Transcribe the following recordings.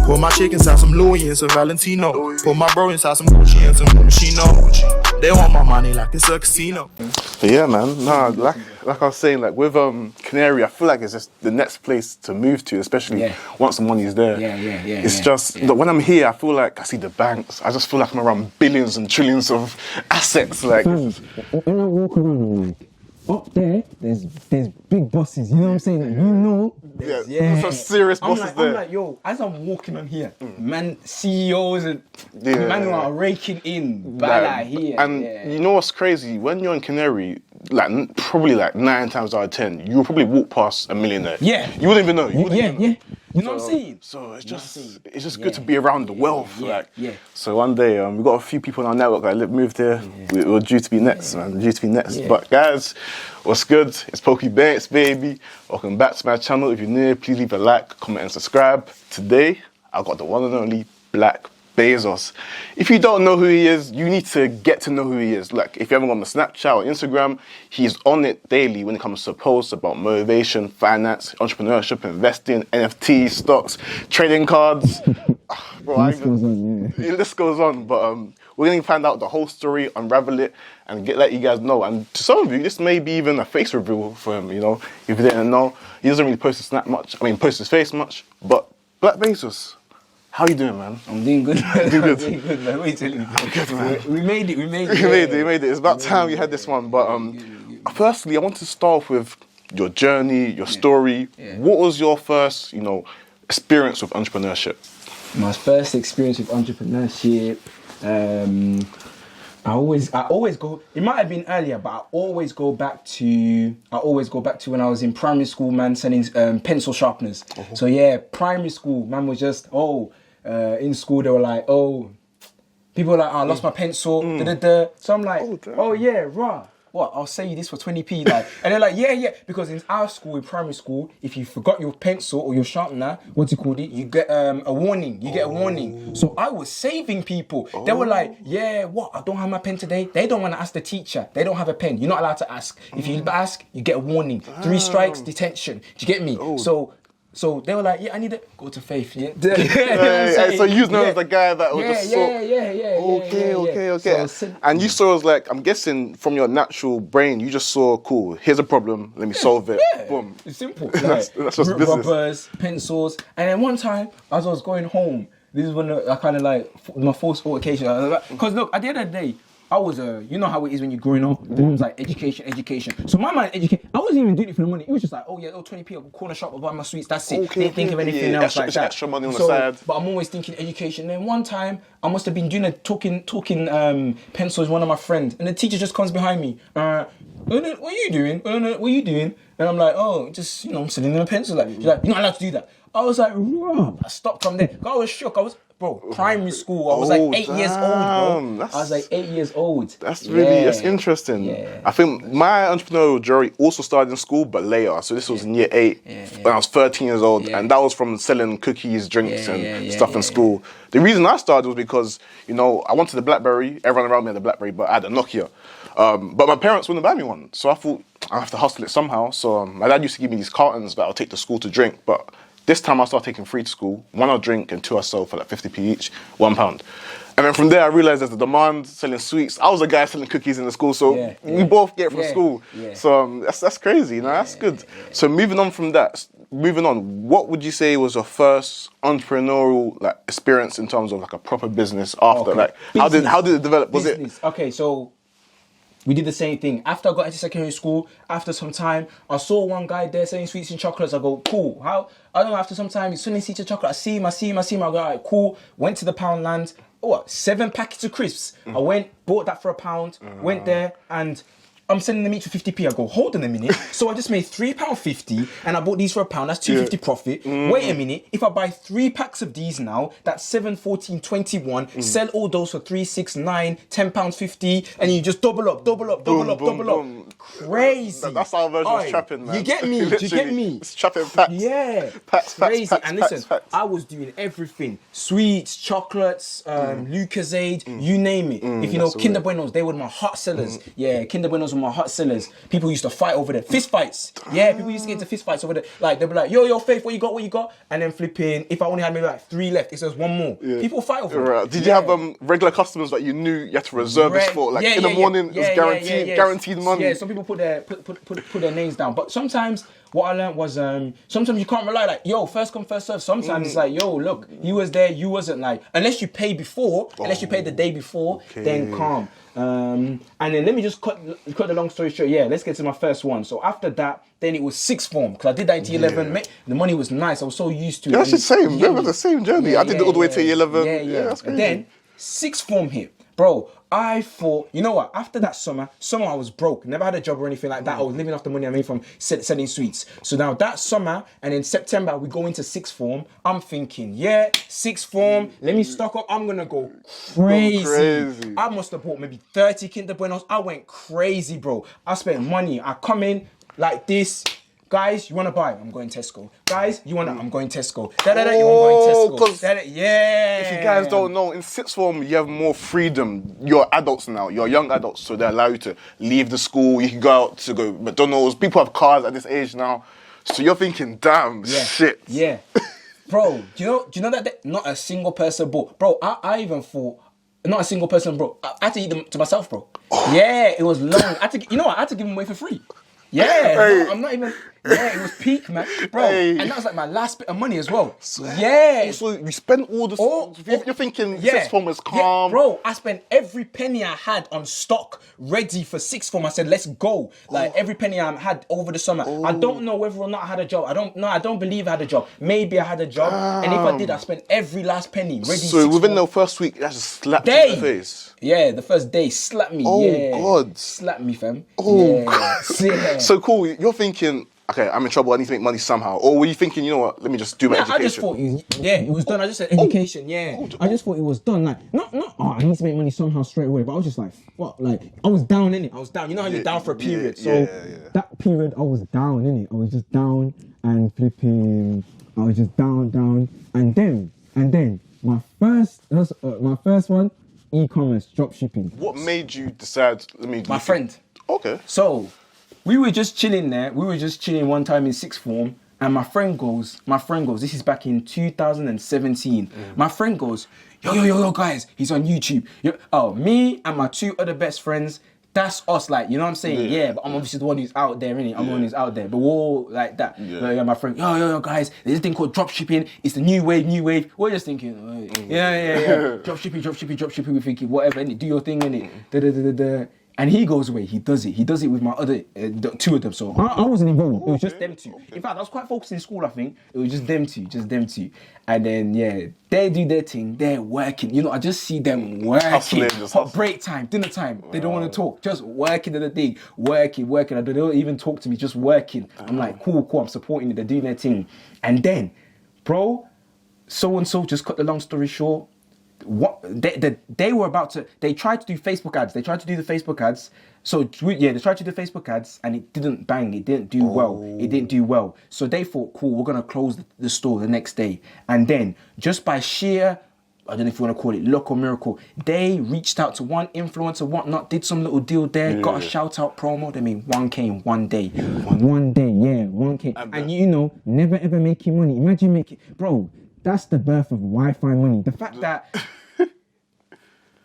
Put my chick inside some Louis and some Valentino. Put my bro inside some Gucci and some Moschino. They want my money like it's a casino. But yeah, man. Nah, like I was saying, like with Canary, I feel like it's just the next place to move to, especially once the money's there. It's just when I'm here, I feel like I see the banks. I just feel like I'm around billions and trillions of assets. Like when I walk around, like up there, there's big bosses. You know what I'm saying? Like, you know, there's some serious bosses there. I'm like, yo, as I'm walking on here, man, CEOs and man who are raking in, bala here. And you know what's crazy? When you're in Canary, like probably like 9 times out of 10, you'll probably walk past a millionaire. Yeah. You wouldn't even know. You know what I'm saying? So it's just good to be around the wealth. So one day we got a few people in our network that moved here. We're due to be next, man. Due to be next. But guys, what's good? It's Poku Banks, baby. Welcome back to my channel. If you're new, please leave a like, comment, and subscribe. Today I got the one and only Black Bezos. If you don't know who he is, you need to get to know who he is. Like, if you haven't got him on Snapchat or Instagram, he's on it daily when it comes to posts about motivation, finance, entrepreneurship, investing, NFTs, stocks, trading cards. The list goes on. But we're going to find out the whole story, unravel it, and let you guys know. And to some of you, this may be even a face reveal for him, you know. If you didn't know, he doesn't really post his Snap much. I mean, post his face much. But Black Bezos, how you doing, man? I'm doing good, man. I'm doing good, man. What are you telling me? I'm good, man. We made it. We made it. It's about time we had this one. But firstly, I want to start off with your journey, your story. What was your first, experience with entrepreneurship? My first experience with entrepreneurship, I always go. It might have been earlier, but I always go back to when I was in primary school, man, selling pencil sharpeners. So yeah, primary school, man was just in school they were like, people were like, I lost my pencil. So I'm like, rah. What? I'll sell you this for 20p, like, and they're like, yeah, because in our school, in primary school, if you forgot your pencil or your sharpener, what's it called? You get a warning. You get a warning. So I was saving people. They were like, what? I don't have my pen today. They don't want to ask the teacher. They don't have a pen. You're not allowed to ask. If you ask, you get a warning. 3 strikes, detention. Do you get me? So they were like, I need to go to Faith. So you know as the guy that was just Okay. So, and you saw, like, I'm guessing from your natural brain, you just saw, cool, here's a problem, let me solve it. Boom. It's simple. That's just business. Rubbers, pencils. And then one time, as I was going home, this is when I kind of like, my first altercation. Because look, at the end of the day, I was you know how it is when you're growing up. It was like education. So my mind, education. I wasn't even doing it for the money. It was just like, 20p, I'll go corner shop, I'll buy my sweets. That's it. Didn't think of anything else like that. Extra money on the side. But I'm always thinking education. Then one time, I must have been doing talking pencils with one of my friends, and the teacher just comes behind me. What are you doing? What are you doing? And I'm like, just I'm sitting in a pencil. Like, she's like, you're not allowed to do that. I was like, I stopped from there. I was shook. Primary school. I was like 8 years old, bro. I was like 8 years old. That's that's interesting. Yeah. I think my entrepreneurial journey also started in school, but later. So this was in year 8 when I was 13 years old, and that was from selling cookies, drinks, and stuff in school. The reason I started was because I wanted the BlackBerry. Everyone around me had the BlackBerry, but I had a Nokia. But my parents wouldn't buy me one, so I thought I have to hustle it somehow. So my dad used to give me these cartons that I'll take to school to drink, but this time I started taking 3 to school. 1 I'll drink and 2 I sell for like 50p each, £1. And then from there I realized there's a demand selling sweets. I was a guy selling cookies in the school, so we both get it from school. So that's crazy, that's good. So moving on, what would you say was your first entrepreneurial experience in terms of like a proper business after? Like how did it develop? Was it okay? So we did the same thing. After I got into secondary school, after some time, I saw one guy there selling sweets and chocolates. I go, cool. How? I don't know, after some time, he's selling sweets and chocolate. I see him. I go, all right, cool. Went to the Poundland. 7 packets of crisps. I went, bought that for £1, went there, and I'm selling them each for 50p. I go, hold on a minute. So I just made £3.50 and I bought these for £1. That's £2.50 profit. Wait a minute. If I buy 3 packs of these now, that's 7, 14, 21. Sell all those for 3, 6, 9, £10.50, and you just double up. Crazy. That's our version of trapping, man. You get me? Do you get me? It's trapping packs. Yeah. Packs. And listen, I was doing everything. Sweets, chocolates, Lucozade, you name it. If you know Kinder Buenos, they were my hot sellers. Yeah, Kinder Buenos were of my hot sellers, people used to fight over there. Fist fights. Yeah, people used to get into fist fights over there. Like, they'll be like, yo, Faith, what you got? And then flipping, if I only had maybe like 3 left, it says 1 more. Yeah. People fight over it. Right. Did you have regular customers that you knew you had to reserve this for? Like, in the morning, it's guaranteed money. Yeah, some people put their names down. But sometimes, what I learned was, sometimes you can't rely, like, yo, first come, first serve. Sometimes it's like, yo, look, you was there, you wasn't, like, unless you pay before, unless you pay the day before, then calm. And then let me just cut the long story short. Yeah, let's get to my first one. So after that, then it was sixth form, because I did that in year 11. Mate, the money was nice. I was so used to it. That's the same. That was the same journey. I did it all the way to year 11. Yeah, that's crazy. And then sixth form hit. Bro, I thought, you know what? After that summer I was broke. Never had a job or anything like that. I was living off the money I made from selling sweets. So now that summer, and in September, we go into sixth form. I'm thinking, yeah, sixth form, let me stock up. I'm going to go crazy. I must have bought maybe 30 Kinder Buenos. I went crazy, bro. I spent money. I come in like this. Guys, you want to buy? I'm going Tesco. Guys, you want to? I'm going Tesco. You want going Tesco. Yeah. If you guys don't know, in sixth form, you have more freedom. You're adults now. You're young adults, so they allow you to leave the school. You can go out to go McDonald's. People have cars at this age now. So you're thinking, damn, shit. Yeah. Bro, do you know that not a single person bought? Bro, I even thought, not a single person brought. I had to eat them to myself, bro. Yeah, it was long. I had to give them away for free. Yeah, Hey. No, I'm not even. Yeah, it was peak, man, bro. Hey. And that was like my last bit of money as well. Yeah. So you spent all the. You're thinking sixth form was calm. Yeah, bro, I spent every penny I had on stock ready for sixth form. I said, let's go. Like every penny I had over the summer. I don't know whether or not I had a job. I don't believe I had a job. Maybe I had a job. And if I did, I spent every last penny ready. So within the first week, that just slapped you in the face. Yeah, the first day slapped me. God. Slapped me, fam. God. So cool, you're thinking, okay, I'm in trouble, I need to make money somehow. Or were you thinking, you know what, let me just do my education? I just thought, it was done. I just said education, I just thought it was done. Like, not, I need to make money somehow straight away. But I was just like, what? Like, I was down in it. I was down. You know how you're down for a period? So that period, I was down in it. I was just down and flipping. I was just down. And then, my first one, e-commerce, dropshipping. What made you decide, My friend. Okay. So, we were just chilling there. We were just chilling one time in sixth form, and my friend goes, this is back in 2017. My friend goes, yo, guys, he's on YouTube. Me and my 2 other best friends, that's us, like, you know what I'm saying? Yeah, but I'm obviously the one who's out there, innit? I'm the one who's out there, but we're all like that. Yeah, my friend, yo, guys, there's this thing called dropshipping. It's the new wave. We're just thinking, yeah. Dropshipping. We're thinking, whatever, innit? Do your thing, innit? And he goes away, he does it with my other, 2 of them, so I wasn't involved, it was just them 2. In fact, I was quite focused in school, I think. It was just them two. And then, they do their thing, they're working. You know, I just see them working. Hot break time, dinner time, they don't want to talk, just working at the thing, working. They don't even talk to me, just working. I'm like, cool, I'm supporting it, they're doing their thing. And then, bro, so-and-so, just cut the long story short, what they were about to, they tried to do Facebook ads. They tried to do the Facebook ads. So they tried to do the Facebook ads and it didn't bang. It didn't do well. So they thought, cool, we're gonna close the store the next day. And then just by sheer, I don't know if you want to call it luck or miracle, they reached out to one influencer, whatnot, did some little deal there, got a shout out promo. They made 1K in one day. 1K. And you know, never ever making money. Imagine making, bro. That's the birth of Wi-Fi money. The fact that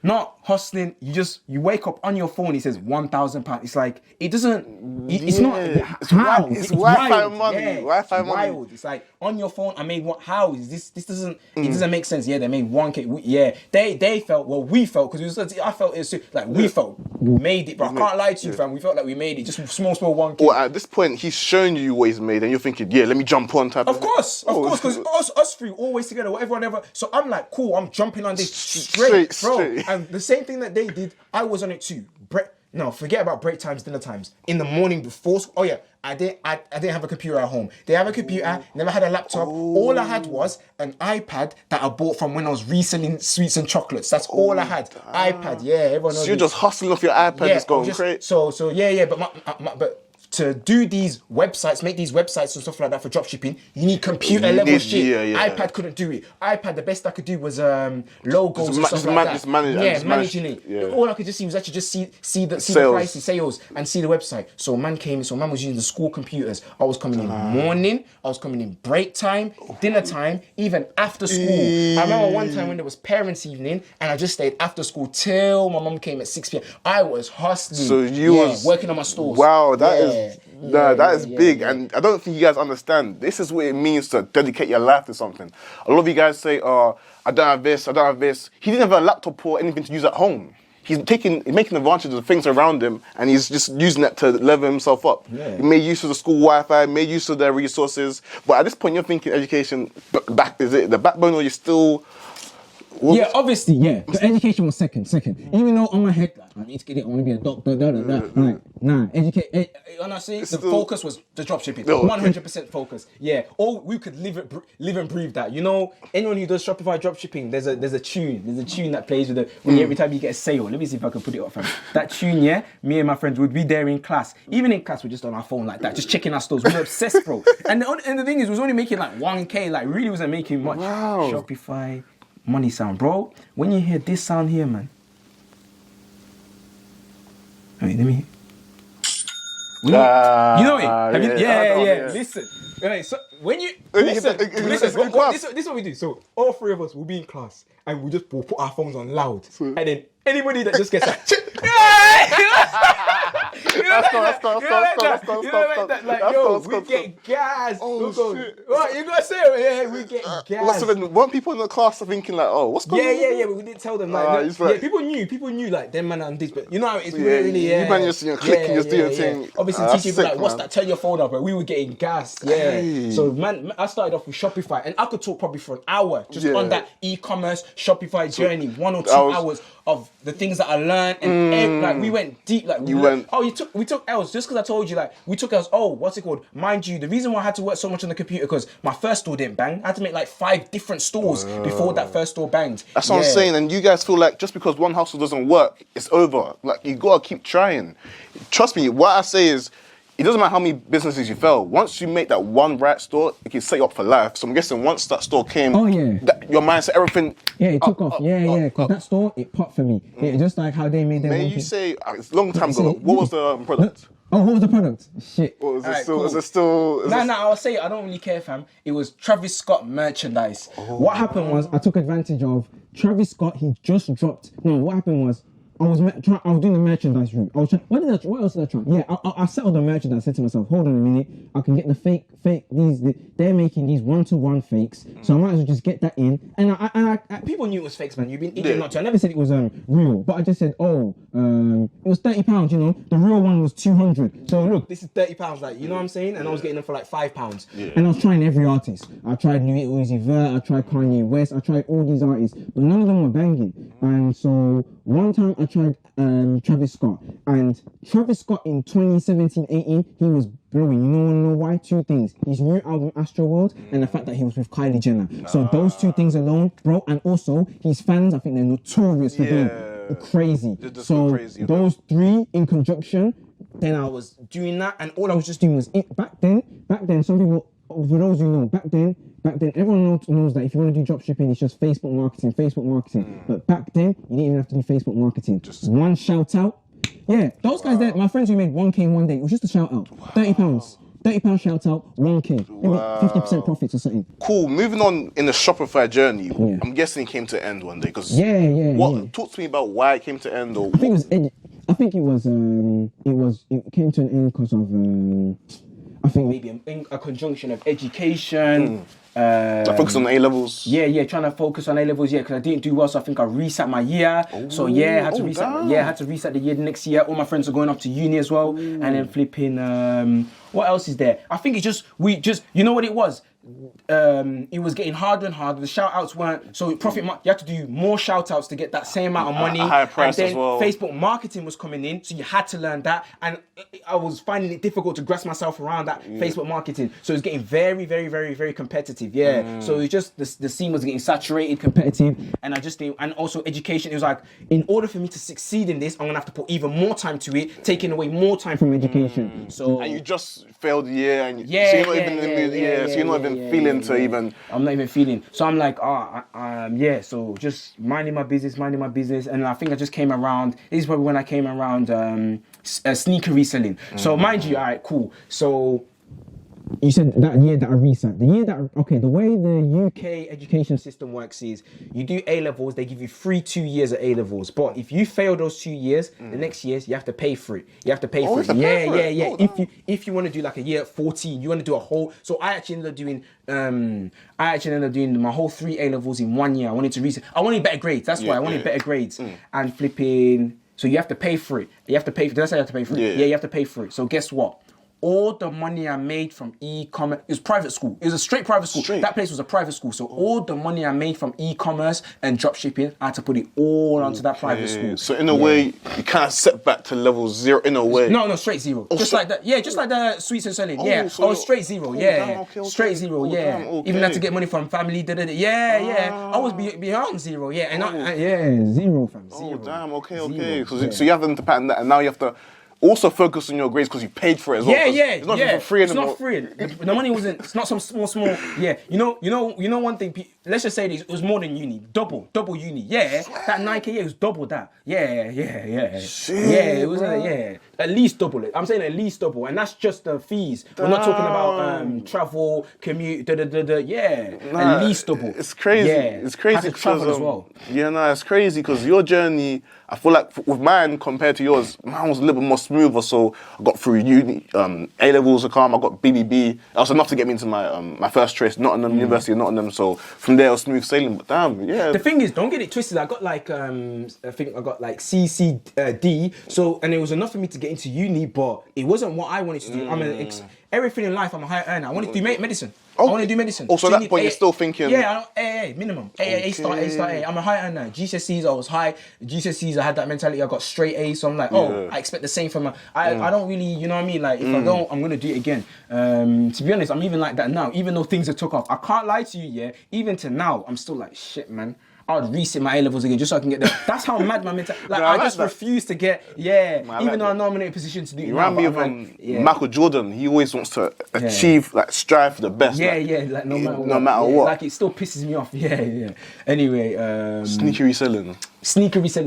not hustling, you wake up on your phone, it says £1,000. It's like, it doesn't, it's not, how? It's Wi-Fi money. Yeah, Wi-Fi it's money. wild. It's like, on your phone, I made what, how is this doesn't, it doesn't make sense. Yeah, they made 1K. They felt, well, we felt, because I felt it's like, we felt, we made it, bro. I can't lie to you, fam. We felt like we made it, just small 1K. Well, at this point, he's shown you what he's made, and you're thinking, yeah, let me jump on type of course, because us 3 always together, whatever. So I'm like, cool, I'm jumping on this straight, bro. And the same thing that they did, I was on it too. Forget about break times, dinner times. In the morning before school, I didn't have a computer at home. They have a computer, never had a laptop. All I had was an iPad that I bought from when I was reselling sweets and chocolates. That's all I had. iPad, everyone knows. So you're just hustling off your iPad, just going crazy. So but to do these websites, make these websites and stuff like that for dropshipping, you need computer level shit. Yeah. iPad couldn't do it. iPad, the best I could do was logos and stuff like that. Just managing it. Yeah. All I could just see was actually just see the prices, sales, and see the website. So man came in. So man was using the school computers. I was coming in morning. I was coming in break time, dinner time, even after school. I remember one time when there was parents' evening, and I just stayed after school till my mum came at 6 p.m. I was hustling. So you was working on my stores. Wow, that is big, and I don't think you guys understand. This is what it means to dedicate your life to something. A lot of you guys say, "Oh, I don't have this, I don't have this." He didn't have a laptop or anything to use at home. He's making advantage of the things around him, and he's just using that to level himself up. Yeah. He made use of the school Wi-Fi, made use of their resources. But at this point, you're thinking education is it the backbone, or you're still? Yeah, obviously, yeah. The education was second. Even though on my head, like, I need to get it, I want to be a doctor, Like, nah, Honestly, the focus was the dropshipping. 100% focus. Yeah, we could live and breathe that. You know, anyone who does Shopify dropshipping, there's a tune that plays with it when every time you get a sale. Let me see if I can put it up, fam. That tune, yeah. Me and my friends would be there in class. Even in class, we're just on our phone like that, just checking our stores. We were obsessed, bro. And the thing is, we was only making like 1K. Like, really wasn't making much. Wow. Shopify. Money sound, bro. When you hear this sound here, man. Wait, let me. You know it? Yeah. Listen. Right, so when you listen, this is what we do. So all three of us will be in class and we'll put our phones on loud, and then anybody that just gets that. We get gas. What you gonna say? Yeah, we get gas. So then, weren't people in the class are thinking like, "Oh, what's going on?" Yeah, but we didn't tell them. People knew like them man and this, but you know how it's really. You man just clicking, just doing thing. Obviously, teaching people like, "What's that? Turn your phone up." But we were getting gas. Yeah. So man, I started off with Shopify, and I could talk probably for an hour just on that e-commerce Shopify journey, 1 or 2 hours of the things that I learned, and like we went deep. Like we took L's just because I told you, like we took L's. Oh, what's it called? Mind you, the reason why I had to work so much on the computer because my first store didn't bang. I had to make like 5 different stores before that first store banged. That's what I'm saying. And you guys feel like just because one hustle doesn't work, it's over. Like you gotta keep trying. Trust me. What I say is, it doesn't matter how many businesses you fail. Once you make that one right store, it can set you up for life. So I'm guessing once that store came, your mindset, everything. Yeah, it took off. Because that store, it popped for me. Yeah, just like how they made their. May you say, it's a long time ago. What was the product? Oh, what was the product? Shit. What was it still? Cool. Is it still? I'll say it. I don't really care, fam. It was Travis Scott merchandise. What happened was I took advantage of Travis Scott. He just dropped. No, what happened was I was doing the merchandise route. What else did I try? Yeah, I settled the merchandise. I said to myself, hold on a minute, I can get the fake. They're making these 1-to-1 fakes, so I might as well just get that in. And I people knew it was fakes, man. You've been idiot not to. I never said it was real, but I just said, it was £30. You know, the real one was 200. So look, this is £30. Like, you know what I'm saying? And I was getting them for like £5. Yeah. And I was trying every artist. I tried New Uzi Vert, I tried Kanye West, I tried all these artists, but none of them were banging. And so one time I tried Travis Scott, and Travis Scott in 2017-18, he was blowing. You know why? 2 things: his new album Astroworld, and the fact that he was with Kylie Jenner. So those 2 things alone, bro. And also his fans, I think they're notorious for being crazy. So crazy, those 3 in conjunction, then I was doing that, and all I was just doing was it. Back then, some people, for those who know, back then, everyone knows that if you want to do dropshipping, it's just Facebook marketing. But back then, you didn't even have to do Facebook marketing. Just one shout out. Yeah, those guys there, my friends who made 1K in one day, it was just a shout out. £30 shout out, 1K. Maybe 50% profits or something. Cool. Moving on in the Shopify journey, I'm guessing it came to an end one day. Cause talk to me about why it came to an end. Or I think it came to an end because of I think maybe a conjunction of education. Focus on A-levels. Yeah, trying to focus on A-levels. Yeah, because I didn't do well, so I think I reset my year. So I had to reset the year the next year. All my friends are going up to uni as well, and then flipping. What else is there? I think we you know what it was. it was getting harder and harder. The shout outs weren't so you had to do more shout outs to get that same amount of money. A higher price and then as well. Facebook marketing was coming in, so you had to learn that. And I was finding it difficult to grasp myself around that Facebook marketing. So it was getting very, very, very, very competitive. Yeah. So it was just the scene was getting saturated, competitive, and I just think, and also education. It was like, in order for me to succeed in this, I'm gonna have to put even more time to it, taking away more time from education. So And you just failed the year, and Yeah, so you're not yeah, even in the yeah, mood. yeah, So you're not yeah, even yeah, feeling yeah, to yeah. even. I'm not even feeling. So I'm like, so just minding my business, and I think I just came around. This is probably when I came around sneaker reselling. So mind you, all right, cool. So You said that year that I reset. The year that the way the UK education system works is you do A levels, they give you free 2 years of A levels. But if you fail those 2 years, the next years you have to pay for it. You have to pay for it. Yeah. If you want to do like a year at 14, you want to do a whole. So I actually ended up doing my whole 3 A levels in 1 year. I wanted to reset. I wanted better grades. That's why I wanted better grades and flipping. So you have to pay for it. You have to pay for. Did I say you have to pay for it? Yeah, you have to pay for it. So guess what? All the money I made from e-commerce, it was private school. It was a straight private school. That place was a private school. So all the money I made from e-commerce and dropshipping, I had to put it all onto that private school. So in a way, you kind of set back to level 0 in a way. No, straight 0. Just like that. Yeah, just like the sweets and selling. So straight 0. Straight 0. Even had to get money from family. I was beyond 0. Yeah, and 0 fam. Oh, damn, okay. So you have to pattern that, and now you have to also focus on your grades because you paid for it as well. It's not for free anymore. It's not free. The money wasn't. It's not some small. Yeah, you know one thing. Let's just say it was more than uni. Double uni. Yeah, that 9K. It was double that. Yeah. Shit, It was at least double it. I'm saying at least double, and that's just the fees. We're not talking about travel, commute. Yeah, at least double. It's crazy. Yeah, It's crazy had to travel because as well. Yeah, no, it's crazy because your journey. I feel like with mine compared to yours, mine was a little bit more smoother. So I got through uni, A levels, I got BBB. That was enough to get me into my my first choice, Nottingham University of Nottingham. So from there, I was smooth sailing. But damn, yeah. The thing is, don't get it twisted. I got like I think I got like CCD. So and it was enough for me to get into uni, but it wasn't what I wanted to do. Everything in life, I'm a higher earner. I wanted to do medicine. I want to do medicine. Also, at that point, you're still thinking. Yeah, AA minimum. A star. I'm a high earner. GCSEs, I was high. GCSEs, I had that mentality. I got straight A's, so I'm like, I expect the same from. I don't really, you know what I mean? Like, if I don't, I'm gonna do it again. To be honest, I'm even like that now. Even though things have took off, I can't lie to you. Yeah, even to now, I'm still like, shit, man. I would reset my A levels again just so I can get there. That's how mad my mental. Like I just refuse to get. Even though I know I'm in a position to do it. You remind me of Michael Jordan. He always wants to achieve, like strive for the best. Like no matter what. Like it still pisses me off. Yeah. Anyway, sneaker reselling.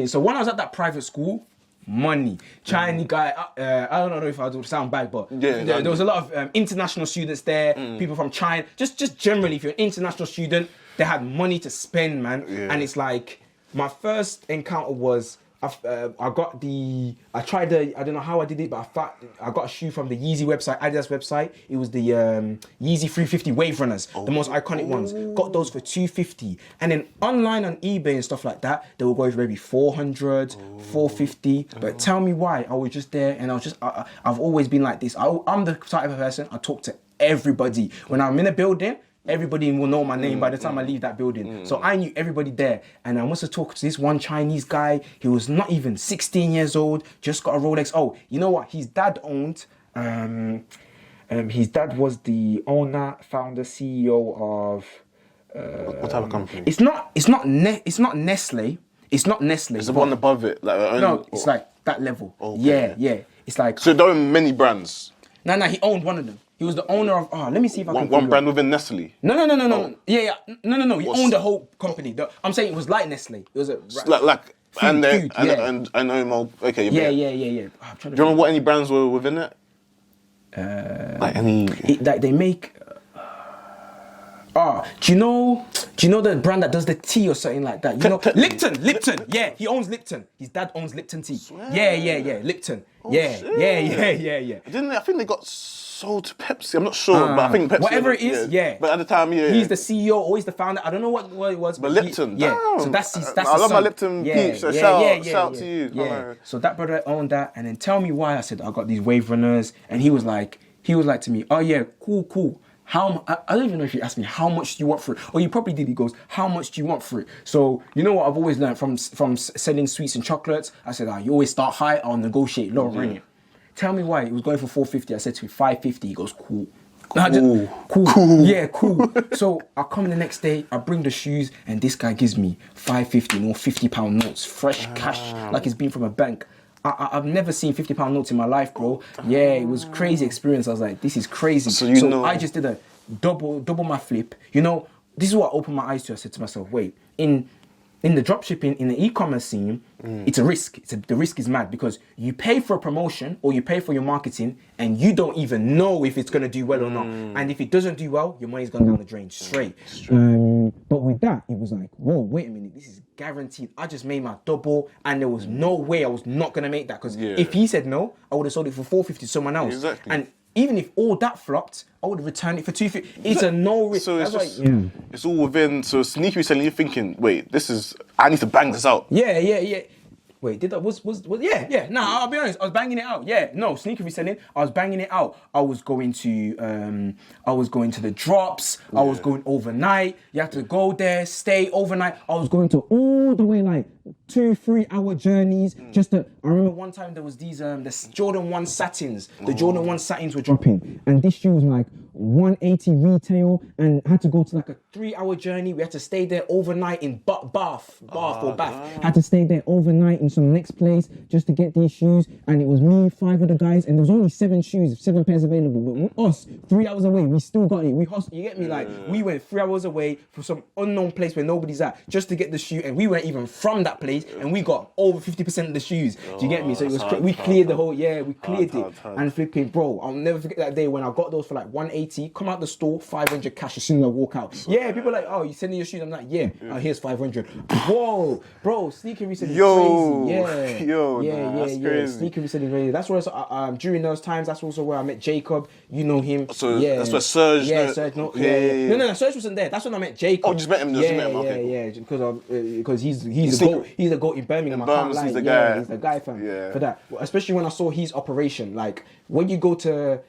So when I was at that private school, money, Chinese guy. I don't know if I would sound bad, but there was a lot of international students there. People from China. Just generally, if you're an international student. They had money to spend, man. Yeah. And it's like, my first encounter was, I don't know how I did it, but I got a shoe from the Yeezy website, Adidas website. It was the Yeezy 350 Wave Runners, the most iconic ones. Got those for $250. And then online on eBay and stuff like that, they will go for maybe $400, $450. But tell me why. I was just there and I've always been like this. I'm the type of person, I talk to everybody. When I'm in a building, everybody will know my name by the time I leave that building. So I knew everybody there. And I must have talked to this one Chinese guy. He was not even 16 years old, just got a Rolex. Oh, you know what? His dad owned, his dad was the owner, founder, CEO of... what type of company? It's not Nestle. It's not Nestle. It's the one above it. It's like that level. Okay. Yeah. It's like... So there are many brands? No, he owned one of them. He was the owner of. Let me see if I can. One brand within Nestle. No. Yeah. No. He owned the whole company. I'm saying it was like Nestle. It was a food. Okay. Yeah. Do you remember what any brands were within it? Like any. They make. Do you know the brand that does the tea or something like that? You know, Lipton. Yeah, he owns Lipton. His dad owns Lipton tea. Yeah, Lipton. Yeah. Didn't they? I think they got sold to Pepsi. I'm not sure, but I think Pepsi. Whatever it is, yeah. But at the time, he's the CEO, always the founder. I don't know what it was. But Lipton, So that's I love my Lipton peach. So shout out to you. Yeah. So that brother owned that, and then tell me why. I said I got these Wave Runners, and he was like to me, oh yeah, cool. I don't even know if he asked me how much do you want for it, or you probably did. He goes, how much do you want for it? So you know what I've always learned from selling sweets and chocolates. I said, you always start high, I'll negotiate lower, innit? Tell me why. It was going for 450. I said to him 550. He goes, cool. Cool. Yeah, cool. So I come in the next day, I bring the shoes, and this guy gives me 550 more £50 notes, fresh cash, like it's been from a bank. I've never seen £50 notes in my life, bro. Yeah, it was crazy experience. I was like, this is crazy. So I just did a double my flip. You know, this is what opened my eyes to. I said to myself, wait, in the dropshipping, in the e-commerce scene, it's a risk. The risk is mad because you pay for a promotion or you pay for your marketing and you don't even know if it's going to do well or not. And if it doesn't do well, your money's gone down the drain straight. But with that, it was like, whoa, wait a minute, this is guaranteed. I just made my double and there was no way I was not going to make that because if he said no, I would have sold it for 450 to someone else. Exactly. And even if all that flopped, I would have returned it for 250. It's a no risk. So it's all within. So sneaky reselling, you're thinking, wait, I need to bang this out. Yeah. Wait, did that yeah. No, I'll be honest. I was banging it out. Yeah, no, sneaker reselling. I was banging it out. I was going to the drops. I was going overnight. You have to go there, stay overnight. I was going to all the way like 2-3 hour journeys. I remember one time there was these the Jordan 1 satins. The Jordan 1 satins were dropping, and this shoe was like 180 retail, and I had to go to like a 3-hour journey. We had to stay there overnight in Bath. Had to stay there overnight in some next place just to get these shoes, and it was me, 5 other guys, and there was only 7 pairs available. But with us, 3 hours away, we still got it. You get me? Like we went 3 hours away from some unknown place where nobody's at just to get the shoe, and we weren't even from that place, and we got over 50% of the shoes. Do you get me? So it was we cleared the whole. Yeah, we cleared it, and flipping, bro. I'll never forget that day when I got those for like 180. Come out the store, 500 cash as soon as I walk out. Yeah, people are like, oh, you sending your shoes? I'm like, yeah. Here's 500. Whoa, bro, sneaker reselling is crazy. Yeah. That's crazy. Sneaker reselling crazy. That's where during those times, that's also where I met Jacob. You know him. So that's where Serge. Yeah, Serge. No, Serge wasn't there. That's when I met Jacob. Oh, just met him. Yeah. Because he's a goat in Birmingham. He's the guy. He's the guy, fam. Yeah. For that, especially when I saw his operation. Like when you go to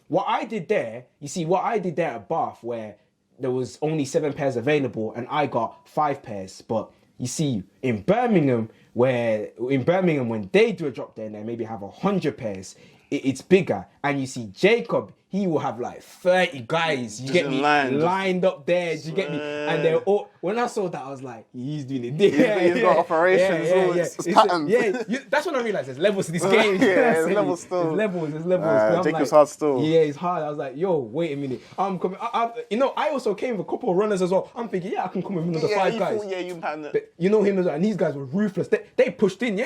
what I did there at Bath, where there was only 7 pairs available and I got 5 pairs. But you see, in Birmingham, when they do a drop there and they maybe have 100 pairs, it's bigger. And you see Jacob, he will have like 30 guys, you get me, lined up there, do you get me? And they're all, when I saw that, I was like, he's doing it. He's got operations, it's patterns. That's when I realized there's levels to this game. There's levels still. There's levels. Jacob's hard still. Yeah, it's hard. I was like, yo, wait a minute. I'm coming. I also came with a couple of runners as well. I'm thinking, I can come with another 5 guys. You pattern it. But you know him as well, and these guys were ruthless. They pushed in,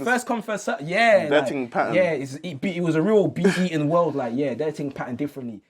first come, first serve. Yeah, that thing pattern. Yeah, it was a real beat eating world. Like, yeah, that thing pattern differently.